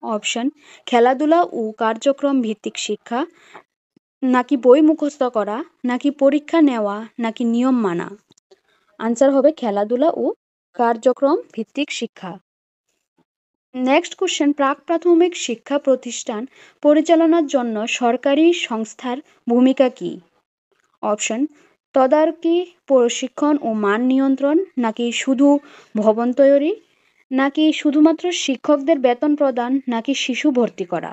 অপশন, খেলাধুলা ও কার্যক্রম ভিত্তিক শিক্ষা, নাকি বই মুখস্থ করা, নাকি পরীক্ষা নেওয়া, নাকি নিয়ম মানা? আনসার হবে খেলাধুলা ও কার্যক্রম ভিত্তিক শিক্ষা। নেক্সট কোশ্চেন, প্রাক প্রাথমিক শিক্ষা প্রতিষ্ঠান পরিচালনার জন্য সরকারি সংস্থার ভূমিকা কি? অপশন, তদারকি, প্রশিক্ষণ ও মান নিয়ন্ত্রণ, নাকি শুধু ভবন তৈরি, নাকি শুধুমাত্র শিক্ষকদের বেতন প্রদান, নাকি শিশু ভর্তি করা?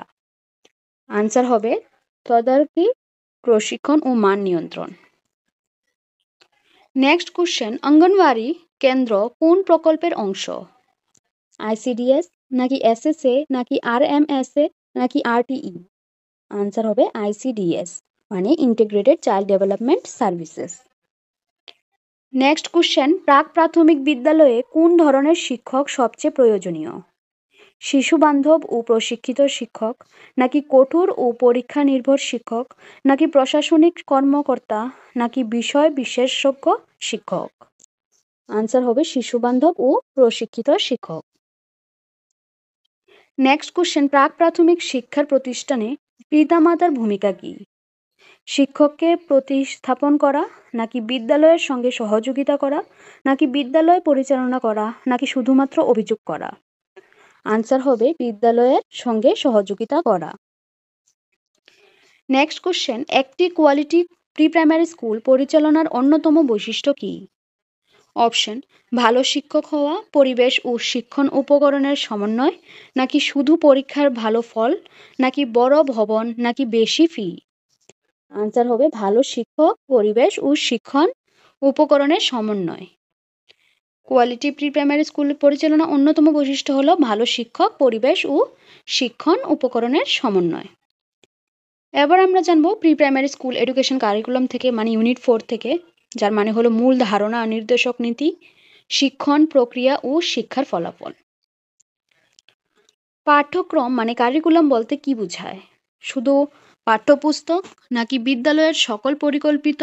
আনসার হবে তদারকি, প্রশিক্ষণ ও মান নিয়ন্ত্রণ। নেক্সট কোশ্চেন, অঙ্গনওয়াড়ি কেন্দ্র কোন প্রকল্পের অংশ? আইসিডিএস, নাকি এসএসএ, নাকি আরএমএসএ, নাকি আরটিই? আনসার হবে আইসিডিএস, মানে integrated child development services. Next question, প্রাক প্রাথমিক বিদ্যালয়ে কোন ধরনের শিক্ষক সবচেয়ে প্রয়োজনীয়? শিশু বান্ধব ও প্রশিক্ষিত শিক্ষক, নাকি কঠোর ও পরীক্ষা নির্ভর শিক্ষক, নাকি প্রশাসনিক কর্মকর্তা, নাকি বিষয় বিশেষজ্ঞ শিক্ষক? আনসার হবে শিশু বান্ধব ও প্রশিক্ষিত শিক্ষক। নেক্সট কোশ্চেন, প্রাক প্রাথমিক শিক্ষার প্রতিষ্ঠানে পিতামাতার ভূমিকা কি? শিক্ষককে প্রতিস্থাপন করা, নাকি বিদ্যালয়ের সঙ্গে সহযোগিতা করা, নাকি বিদ্যালয় পরিচালনা করা, নাকি শুধুমাত্র অভিযোগ করা? আনসার হবে বিদ্যালয়ের সঙ্গে সহযোগিতা করা। নেক্সট কোশ্চেন, একটি কোয়ালিটি প্রি প্রাইমারি স্কুল পরিচালনার অন্যতম বৈশিষ্ট্য কি? অপশন, ভালো শিক্ষক হওয়া, পরিবেশ ও শিক্ষণ উপকরণের সমন্বয়, নাকি শুধু পরীক্ষার ভালো ফল, নাকি বড় ভবন, নাকি বেশি ফি? আনসার হবে ভালো শিক্ষক, পরিবেশ ও শিক্ষণ উপকরণের সমন্বয়। কোয়ালিটি প্রি প্রাইমারি স্কুল পরিচালনা অন্যতম বৈশিষ্ট্য হলো ভালো শিক্ষক, পরিবেশ ও শিক্ষণ উপকরণের সমন্বয়। এবার আমরা জানবো pre primary school education curriculum থেকে, মানে ইউনিট 4 থেকে, যার মানে হলো মূল ধারণা, নির্দেশক নীতি, শিক্ষণ প্রক্রিয়া ও শিক্ষার ফলাফল। পাঠ্যক্রম মানে কারিকুলাম বলতে কি বোঝায়? শুধু পাঠ্যপুস্তক, নাকি বিদ্যালয়ের সকল পরিকল্পিত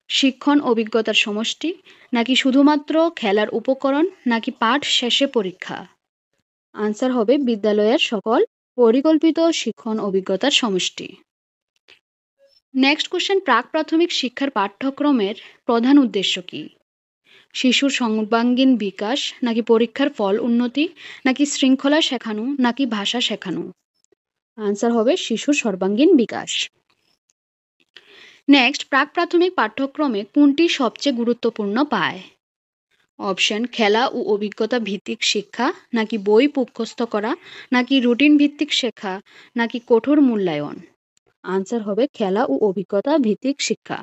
শিক্ষণ অভিজ্ঞতার সমষ্টি, নাকি শুধুমাত্র খেলার উপকরণ, নাকি পাঠ শেষে পরীক্ষা? আনসার হবে বিদ্যালয়ের সকল পরিকল্পিত শিক্ষণ অভিজ্ঞতার সমষ্টি। নেক্সট কোশ্চেন, প্রাক প্রাথমিক শিক্ষার পাঠ্যক্রমের প্রধান উদ্দেশ্য কি? শিশুর সর্বাঙ্গীন বিকাশ, নাকি পরীক্ষার ফল উন্নতি, নাকি শৃঙ্খলা শেখানো, নাকি ভাষা শেখানো? আনসার হবে শিশুর সর্বাঙ্গীন বিকাশ। নেক্সট, প্রাক প্রাথমিক পাঠ্যক্রমে কোনটি সবচেয়ে গুরুত্বপূর্ণ পায়? অপশন, খেলা ও অভিজ্ঞতা ভিত্তিক শিক্ষা, নাকি বই মুখস্থ করা, নাকি রুটিন ভিত্তিক শেখা, নাকি কঠোর মূল্যায়ন? আনসার হবে খেলা ও অভিজ্ঞতা ভিত্তিক শিক্ষা।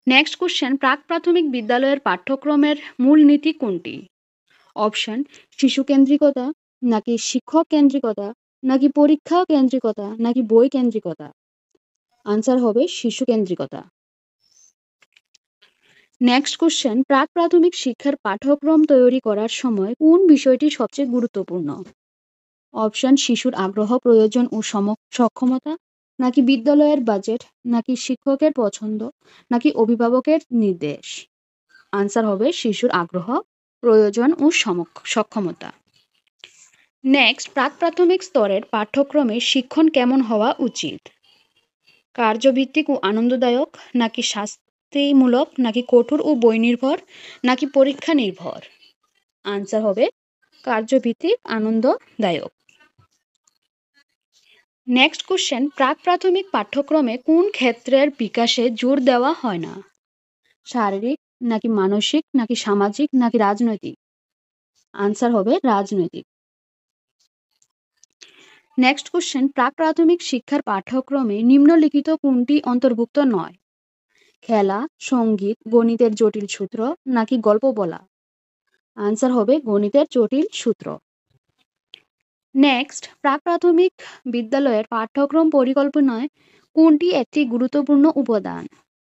নেক্সট কোশ্চেন, প্রাক প্রাথমিক বিদ্যালয়ের পাঠ্যক্রমের মূল নীতি কোনটি? অপশন, শিশু কেন্দ্রিকতা, নাকি শিক্ষক কেন্দ্রিকতা, নাকি পরীক্ষা কেন্দ্রিকতা, নাকি বই কেন্দ্রিকতা? আনসার হবে শিশু কেন্দ্রিকতা। নেক্সট কোশ্চেন, প্রাক প্রাথমিক শিক্ষার পাঠ্যক্রম তৈরি করার সময় কোন বিষয়টি সবচেয়ে গুরুত্বপূর্ণ? অপশন, শিশুর আগ্রহ, প্রয়োজন ও সক্ষমতা, নাকি বিদ্যালয়ের বাজেট, নাকি শিক্ষকের পছন্দ, নাকি অভিভাবকের নির্দেশ? আনসার হবে শিশুর আগ্রহ, প্রয়োজন ও সক্ষমতা। নেক্সট, প্রাক প্রাথমিক স্তরের পাঠ্যক্রমে শিক্ষণ কেমন হওয়া উচিত? কার্যভিত্তিক ও আনন্দদায়ক, নাকি শাস্তিমূলক, নাকি কঠোর ও বই নির্ভর, নাকি পরীক্ষা নির্ভর? আনসার হবে কার্যভিত্তিক, আনন্দদায়ক। নেক্সট কোশ্চেন, প্রাক প্রাথমিক পাঠ্যক্রমে কোন ক্ষেত্রের বিকাশে জোর দেওয়া হয় না? শারীরিক, নাকি মানসিক, নাকি সামাজিক, নাকি রাজনৈতিক? আনসার হবে রাজনৈতিক। নেক্সট কোশ্চেন, প্রাক প্রাথমিক শিক্ষার পাঠ্যক্রমে নিম্নলিখিত কোনটি অন্তর্ভুক্ত নয়? খেলা, সঙ্গীত, গণিতের জটিল সূত্র, নাকি গল্প বলা? আনসার হবে গণিতের জটিল সূত্র। নেক্সট, প্রাক প্রাথমিক বিদ্যালয়ের পাঠ্যক্রম পরিকল্পনায় কোনটি একটি গুরুত্বপূর্ণ উপাদান?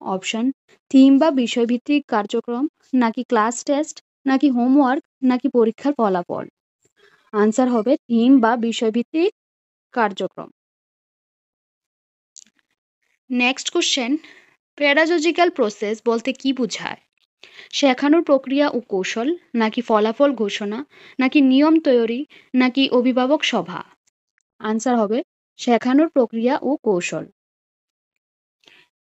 অপশন, থিম বা বিষয়ভিত্তিক কার্যক্রম, নাকি ক্লাস টেস্ট, নাকি হোমওয়ার্ক, নাকি পরীক্ষার ফলাফল? আনসার হবে থিম বা বিষয়ভিত্তিক কার্যক্রম। নেক্সট কোশ্চেন, পেডাগজিক্যাল প্রসেস বলতে কি বোঝায়? শেখানোর প্রক্রিয়া ও কৌশল, নাকি ফলাফল ঘোষণা, নাকি নিয়ম তৈরি, নাকি অভিভাবক সভা? আনসার হবে শেখানোর প্রক্রিয়া ও কৌশল।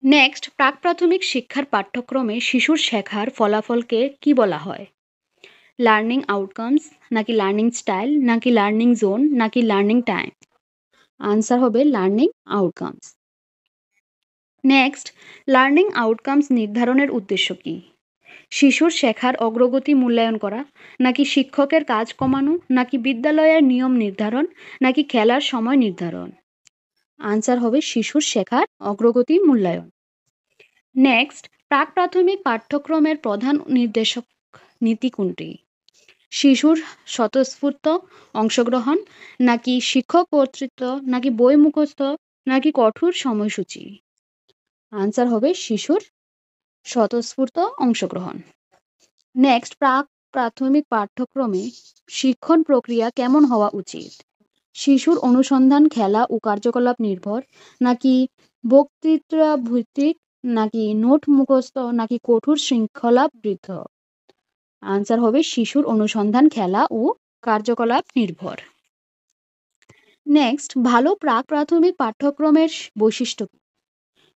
নেক্সট, প্রাক প্রাথমিক শিক্ষার পাঠ্যক্রমে শিশুর শেখার ফলাফলকে কি বলা হয়? লার্নিং আউটকামস, নাকি লার্নিং স্টাইল, নাকি লার্নিং জোন, নাকি লার্নিং টাইম? আনসার হবে learning outcomes. Next, learning outcomes নির্ধারণের উদ্দেশ্য কি? শিশুর শেখার অগ্রগতি মূল্যায়ন করা, নাকি শিক্ষকের কাজ কমানো, নাকি বিদ্যালয়ের নিয়ম নির্ধারণ, নাকি খেলার সময় নির্ধারণ? আনসার হবে শিশুর শেখার অগ্রগতি মূল্যায়ন। নেক্সট, প্রাক প্রাথমিক পাঠ্যক্রমের প্রধান নির্দেশক নীতি কোনটি? শিশুর স্বতঃস্ফূর্ত অংশগ্রহণ, নাকি শিক্ষক কর্তৃত্ব, নাকি বই মুখস্থ, নাকি কঠোর সময়সূচি? আনসার হবে শিশুর স্বতঃস্ফূর্ত অংশগ্রহণ। নেক্সট, প্রাক প্রাথমিক পাঠ্যক্রমে শিক্ষণ প্রক্রিয়া কেমন হওয়া উচিত? শিশুর অনুসন্ধান, খেলা ও কার্যকলাপ নির্ভর, নাকি বক্তৃতা ভিত্তিক, নাকি নোট মুখস্থ, নাকি কঠোর শৃঙ্খলা বৃদ্ধ? আনসার হবে শিশুর অনুসন্ধান, খেলা ও কার্যকলাপ নির্ভর। নেক্সট, ভালো প্রাক প্রাথমিক পাঠ্যক্রমের বৈশিষ্ট্য কি?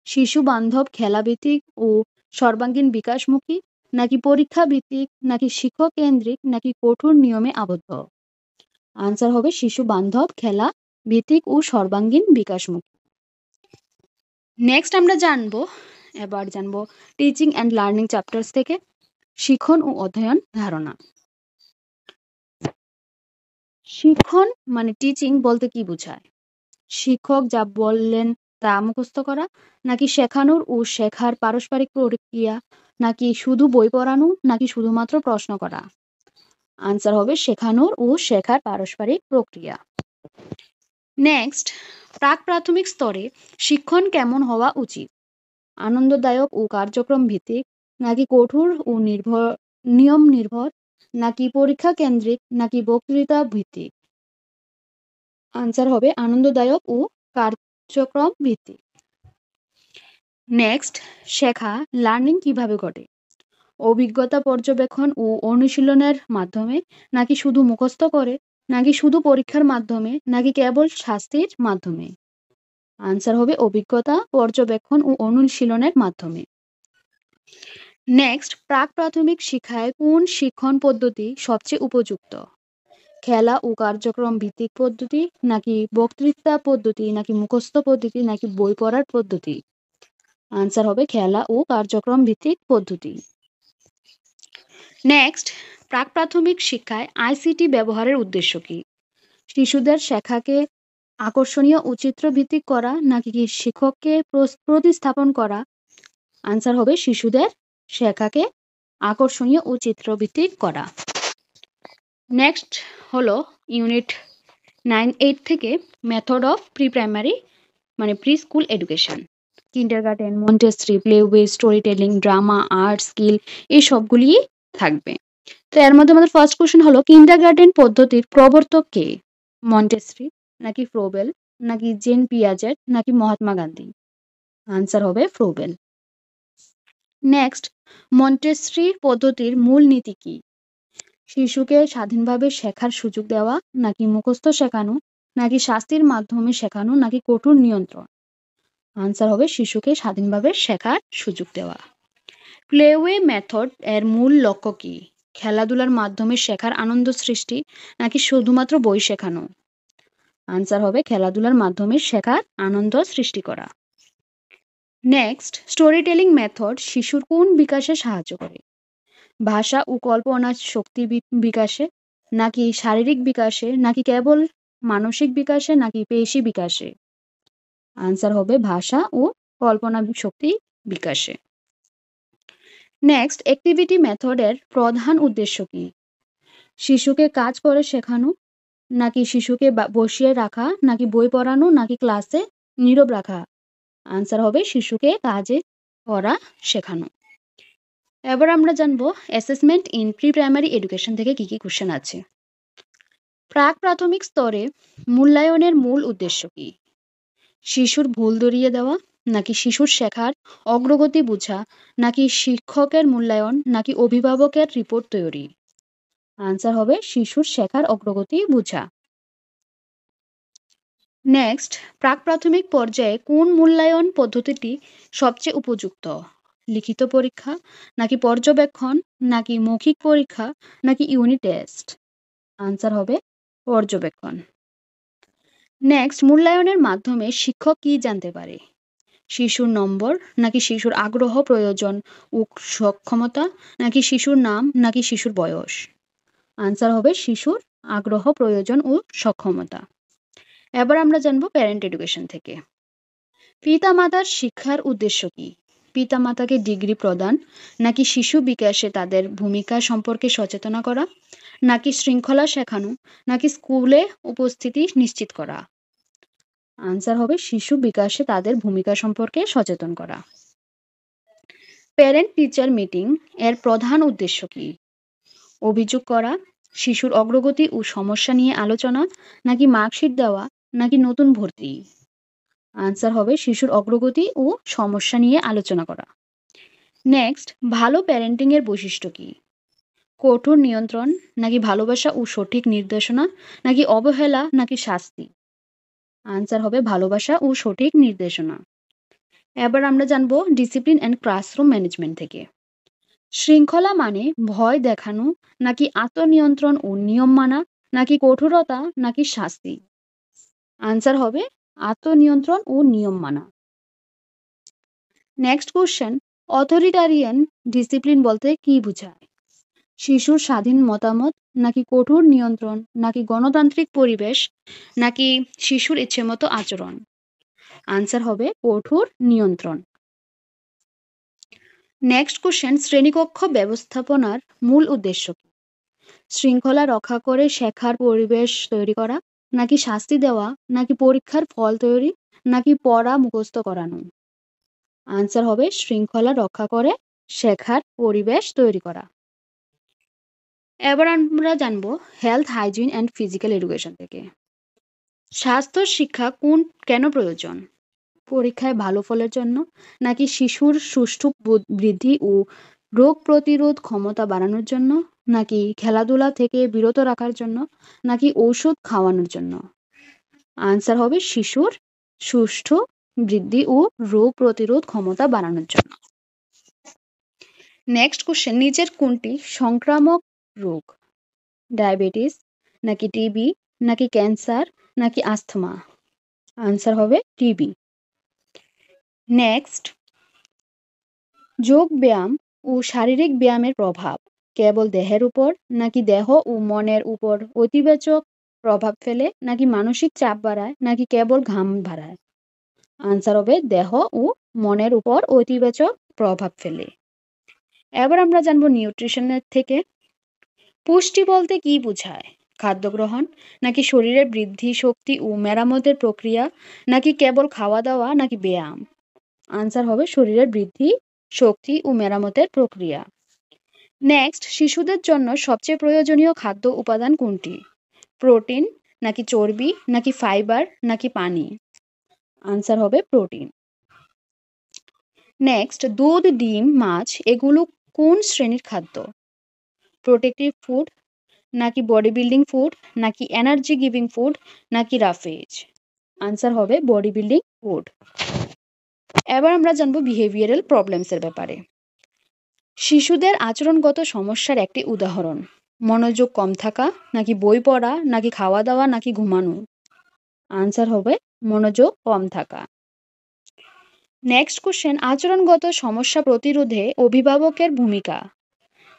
শিশু বান্ধব, খেলাভিত্তিক ও সর্বাঙ্গীন বিকাশমুখী, নাকি পরীক্ষা ভিত্তিক, নাকি শিক্ষক কেন্দ্রিক, নাকি কঠোর নিয়মে আবদ্ধ? আনসার হবে শিশু বান্ধব, খেলা ভিত্তিক ও সর্বাঙ্গীন বিকাশমুখী। নেক্সট আমরা জানবো টিচিং অ্যান্ড লার্নিং চ্যাপ্টার্স থেকে শিক্ষণ ও অধ্যয়ন ধারণা। শিক্ষণ মানে টিচিং বলতে কি বোঝায়? শিক্ষক যা বললেন তা মুখস্থ করা, নাকি শেখানোর ও শেখার পারস্পরিক প্রক্রিয়া, নাকি শুধু বই পড়ানো, নাকি শুধুমাত্র প্রশ্ন করা? আনসার হবে শেখানোর ও শেখার পারস্পরিক প্রক্রিয়া। নেক্সট, প্রাক প্রাথমিক স্তরে শিক্ষণ কেমন হওয়া উচিত? আনন্দদায়ক ও কার্যক্রম ভিত্তিক, নাকি কঠোর ও নিয়ম নির্ভর, নাকি পরীক্ষা কেন্দ্রিক, নাকি বক্তৃতা ভিত্তিক? আনসার হবে আনন্দদায়ক ও কার্যক্রম ভিত্তিক। নেক্সট, শেখা লার্নিং কিভাবে ঘটে? অভিজ্ঞতা পর্যবেক্ষণ ও অনুশীলনের মাধ্যমে, নাকি শুধু মুখস্থ করে, নাকি শুধু পরীক্ষার মাধ্যমে, নাকি কেবল শাস্তির মাধ্যমে? আনসার হবে অভিজ্ঞতা পর্যবেক্ষণ ও অনুশীলনের মাধ্যমে। নেক্সট, প্রাক প্রাথমিক শিক্ষায় কোন শিক্ষণ পদ্ধতি সবচেয়ে উপযুক্ত? খেলা ও কার্যক্রম ভিত্তিক পদ্ধতি, নাকি বক্তৃতা পদ্ধতি, নাকি মুখস্থ পদ্ধতি, নাকি বই পড়ার পদ্ধতি? আনসার হবে খেলা ও কার্যক্রম ভিত্তিক পদ্ধতি। নেক্সট, প্রাক প্রাথমিক শিক্ষায় আইসিটি ব্যবহারের উদ্দেশ্য কি? শিশুদের শেখাকে আকর্ষণীয় ও চিত্র ভিত্তিক করা, নাকি কি শিক্ষককে প্রতিস্থাপন করা? আনসার হবে শিশুদের শেখাকে আকর্ষণীয় ও চিত্র ভিত্তিক করা। নেক্সট হলো ইউনিট 9-8 থেকে মেথড অফ প্রি প্রাইমারি মানে pre school education. Kindergarten, Montessori, playway, story telling, drama, art, skill, এই সবগুলি থাকবে। তো এর মধ্যে আমাদের ফার্স্ট কোশ্চেন হলো কিন্ডারগার্টেন পদ্ধতির প্রবর্তক কে? মন্টেসরি, নাকি ফ্রোবেল, নাকি জেন পিয়াজেট, নাকি মহাত্মা গান্ধী? আনসার হবে ফ্রোবেল। নেক্সট, মন্টেসরি পদ্ধতির মূল নীতি কি? শিশুকে স্বাধীনভাবে শেখার সুযোগ দেওয়া, নাকি মুখস্থ শেখানো, নাকি শাস্তির মাধ্যমে শেখানো, নাকি কঠোর নিয়ন্ত্রণ? আনসার হবে শিশুকে স্বাধীনভাবে শেখার সুযোগ দেওয়া। প্লেওয়ে মেথড এর মূল লক্ষ্য কি? খেলাধুলার মাধ্যমে শেখার আনন্দ সৃষ্টি, নাকি শুধুমাত্র বই শেখানো? আনসার হবে খেলাধুলার মাধ্যমে শেখার আনন্দ সৃষ্টি করা। নেক্সট, স্টোরি টেলিং মেথড শিশুর কোন বিকাশে সাহায্য করে? ভাষা ও কল্পনার শক্তি বিকাশে, নাকি শারীরিক বিকাশে, নাকি কেবল মানসিক বিকাশে, নাকি পেশি বিকাশে? আনসার হবে ভাষা ও কল্পনা শক্তি বিকাশে। নেক্সট, অ্যাক্টিভিটি মেথডের প্রধান উদ্দেশ্য কি? শিশুকে কাজ করে শেখানো, নাকি শিশুকে বসিয়ে রাখা, নাকি বই পড়ানো, নাকি ক্লাসে নীরব রাখা? আনসার হবে শিশুকে কাজে করা শেখানো। এবার আমরা জানবো assessment in pre primary education থেকে কি কি কোশ্চেন আছে। প্রাক প্রাথমিক স্তরে মূল্যায়নের মূল উদ্দেশ্য কি? শিশুর ভুল ধরিয়ে দেওয়া, নাকি শিশুর শেখার অগ্রগতি বোঝা, নাকি শিক্ষকের মূল্যায়ন, নাকি অভিভাবকের রিপোর্ট তৈরি? আনসার হবে শিশুর শেখার অগ্রগতি বোঝা। নেক্সট, প্রাক প্রাথমিক পর্যায়ে কোন মূল্যায়ন পদ্ধতিটি সবচেয়ে উপযুক্ত? লিখিত পরীক্ষা, নাকি পর্যবেক্ষণ, নাকি মৌখিক পরীক্ষা, নাকি ইউনিট টেস্ট? আনসার হবে পর্যবেক্ষণ। নেক্সট, মূল্যায়নের মাধ্যমে শিক্ষক কি জানতে পারে? শিশুর নম্বর, নাকি শিশুর আগ্রহ, প্রয়োজন ও সক্ষমতা, নাকি শিশুর নাম, নাকি শিশুর বয়স? আনসার হবে শিশুর আগ্রহ, প্রয়োজন ও সক্ষমতা। এবার আমরা জানবো প্যারেন্ট এডুকেশন থেকে। পিতামাতার শিক্ষার উদ্দেশ্য কি? পিতামাতাকে ডিগ্রি প্রদান, নাকি শিশু বিকাশে তাদের ভূমিকা সম্পর্কে সচেতন করা, নাকি শৃঙ্খলা শেখানো, নাকি স্কুলে উপস্থিতি নিশ্চিত করা? আনসার হবে শিশু বিকাশে তাদের ভূমিকা সম্পর্কে সচেতন করা। প্যারেন্ট টিচার মিটিং এর প্রধান উদ্দেশ্য কি? অভিযোগ করা, শিশুর অগ্রগতি ও সমস্যা নিয়ে আলোচনা, নাকি মার্কশিট দেওয়া, নাকি নতুন ভর্তি? আনসার হবে শিশুর অগ্রগতি ও সমস্যা নিয়ে আলোচনা করা। নেক্সট, ভালো প্যারেন্টিং এর বৈশিষ্ট্য কি? কঠোর নিয়ন্ত্রণ, নাকি ভালোবাসা ও সঠিক নির্দেশনা, নাকি অবহেলা, নাকি শাস্তি? আনসার হবে ভালোবাসা ও সঠিক নির্দেশনা। এবার আমরা জানবো ডিসিপ্লিন অ্যান্ড ক্লাসরুম ম্যানেজমেন্ট থেকে। শৃঙ্খলা মানে ভয় দেখানো, নাকি আত্মনিয়ন্ত্রণ ও নিয়ম মানা, নাকি কঠোরতা, নাকি শাস্তি? আনসার হবে আত্মনিয়ন্ত্রণ ও নিয়ম মানা। নেক্সট কোশ্চেন, অথরিটারিয়ান ডিসিপ্লিন বলতে কি বোঝায়? শিশুর স্বাধীন মতামত, নাকি কঠোর নিয়ন্ত্রণ, নাকি গণতান্ত্রিক পরিবেশ, নাকি শিশুর ইচ্ছেমতো আচরণ? আনসার হবে কঠোর নিয়ন্ত্রণ। নেক্সট কোশ্চেন, শ্রেণীকক্ষ ব্যবস্থাপনার মূল উদ্দেশ্য কি? শৃঙ্খলা রক্ষা করে শেখার পরিবেশ তৈরি করা, নাকি শাস্তি দেওয়া, নাকি পরীক্ষার ফল তৈরি, নাকি পড়া মুখস্থ করানো? আনসার হবে শৃঙ্খলা রক্ষা করে শেখার পরিবেশ তৈরি করা। এবার আমরা জানবো health, hygiene and physical education থেকে। স্বাস্থ্য শিক্ষা কেন প্রয়োজন? পরীক্ষায় ভালো ফলের জন্য, নাকি শিশুর সুষ্ঠু বৃদ্ধি ও রোগ প্রতিরোধ ক্ষমতা বাড়ানোর জন্য, নাকি খেলাধুলা থেকে বিরত রাখার জন্য, নাকি ঔষধ খাওয়ানোর জন্য? আনসার হবে শিশুর সুষ্ঠু বৃদ্ধি ও রোগ প্রতিরোধ ক্ষমতা বাড়ানোর জন্য। নেক্সট কোশ্চেন, নিচের কোনটি সংক্রামক রোগ? ডায়াবেটিস, নাকি টিবি, নাকি ক্যান্সার, নাকি আস্থমা? আনসার হবে টিবি। নেক্সট, যোগ ব্যায়াম ও শারীরিক ব্যায়ামের প্রভাব কেবল দেহের উপর, নাকি দেহ ও মনের উপর ইতিবাচক প্রভাব ফেলে, নাকি মানসিক চাপ বাড়ায়, নাকি কেবল ঘাম বাড়ায়? আনসার হবে দেহ ও মনের উপর ইতিবাচক প্রভাব ফেলে। এবার আমরা জানবো নিউট্রিশনের থেকে। পুষ্টি বলতে কি বোঝায়? খাদ্য গ্রহণ, নাকি শরীরের বৃদ্ধি, শক্তি ও মেরামতের প্রক্রিয়া, নাকি কেবল খাওয়া দাওয়া, নাকি ব্যায়াম? আনসার হবে শরীরের বৃদ্ধি, শক্তি ও মেরামতের প্রক্রিয়া। নেক্সট, শিশুদের জন্য সবচেয়ে প্রয়োজনীয় খাদ্য উপাদান কোনটি? প্রোটিন, নাকি চর্বি, নাকি ফাইবার, নাকি পানি? আনসার হবে প্রোটিন। নেক্সট, দুধ, ডিম, মাছ এগুলো কোন শ্রেণীর খাদ্য? প্রোটেক্টিভ ফুড, নাকি বডি বিল্ডিং ফুড, নাকি এনার্জি গিভিং ফুড, নাকি রাফেজ? আনসার হবে বডি বিল্ডিং ফুড। এবার আমরা জানবো বিহেভিয়ারাল প্রবলেমসের ব্যাপারে। শিশুদের আচরণগত সমস্যার একটি উদাহরণ। মনোযোগ কম থাকা, নাকি বই পড়া, নাকি খাওয়া দাওয়া, নাকি ঘুমানো? আনসার হবে মনোযোগ কম থাকা। নেক্সট কোশ্চেন, আচরণগত সমস্যা প্রতিরোধে অভিভাবকের ভূমিকা।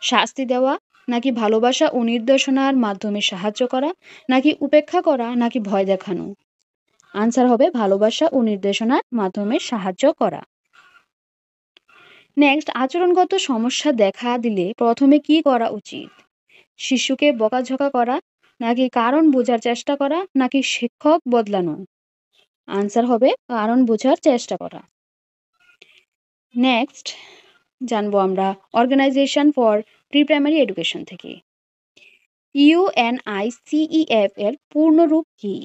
শাস্তি দেওয়া, নাকি ভালোবাসা ও নির্দেশনার মাধ্যমে সাহায্য করা, নাকি উপেক্ষা করা, নাকি ভয় দেখানো? আনসার হবে ভালোবাসা ও নির্দেশনার মাধ্যমে সাহায্য করা। নেক্সট, আচরণগত সমস্যা দেখা দিলে প্রথমে কি করা উচিত? শিশুকে বকাঝকা করা, নাকি কারণ বোঝার চেষ্টা করা, নাকি শিক্ষক বদলানো? আনসার হবে কারণ বোঝার চেষ্টা করা। নেক্সট জানবো আমরা organisation for pre primary education থেকে। UNICEF এর পূর্ণরূপ কি?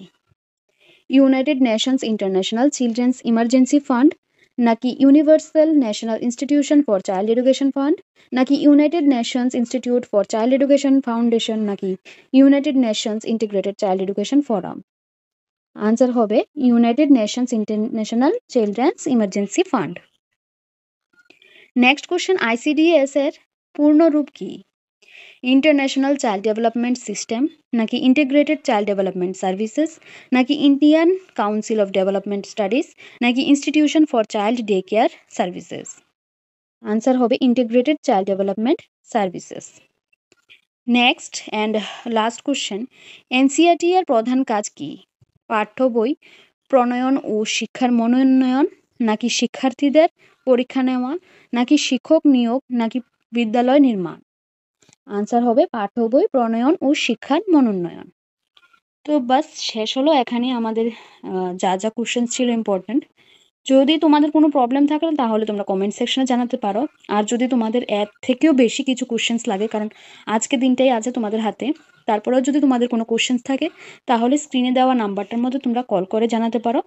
United Nations international children's emergency fund, নাকি universal national institution for child education fund, নাকি United Nations institute for child education foundation, নাকি United Nations integrated child education forum? Answer হবে United Nations international children's emergency fund. Next question, ICDS এর পূর্ণরূপ কি? International child development system, নাকি integrated child development services, নাকি Indian council of development studies, নাকি institution for child day care services? Answer হবে integrated child development services. Next and last question, NCERT এর প্রধান কাজ কি? পাঠ্য বই প্রণয়ন ও শিক্ষার মনোন্নয়ন, নাকি শিক্ষার্থীদের পরীক্ষা নেওয়া, নাকি শিক্ষক নিয়োগ, নাকি বিদ্যালয় নির্মাণ? আনসার হবে পাঠ্য বই প্রণয়ন ও শিক্ষার মনোন্নয়ন। তো বাস শেষ হলো এখানে আমাদের যা যা কোশ্চেন ছিল ইম্পর্টেন্ট। যদি তোমাদের কোনো প্রবলেম থাকে তাহলে তোমরা কমেন্ট সেকশনে জানাতে পারো। আর যদি তোমাদের এর থেকেও বেশি কিছু কোশ্চেন্স লাগে, কারণ আজকে দিনটাই আছে তোমাদের হাতে, তারপরেও যদি তোমাদের কোনো কোশ্চেন্স থাকে তাহলে স্ক্রিনে দেওয়া নাম্বারটার মধ্যে তোমরা কল করে জানাতে পারো।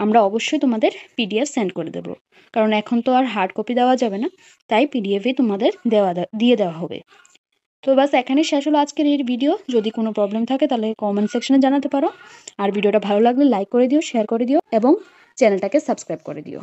আমরা অবশ্যই তোমাদের PDF সেন্ড করে দেবো, কারণ এখন তো আর হার্ড কপি দেওয়া যাবে না, তাই PDF-ই তোমাদের দিয়ে দেওয়া হবে। তো বাস এখানেই শেষ হলো আজকের এই ভিডিও। যদি কোনো প্রবলেম থাকে তাহলে কমেন্ট সেকশনে জানাতে পারো। আর ভিডিওটা ভালো লাগলে লাইক করে দিও, শেয়ার করে দিও এবং চ্যানেলটাকে সাবস্ক্রাইব করে দিও।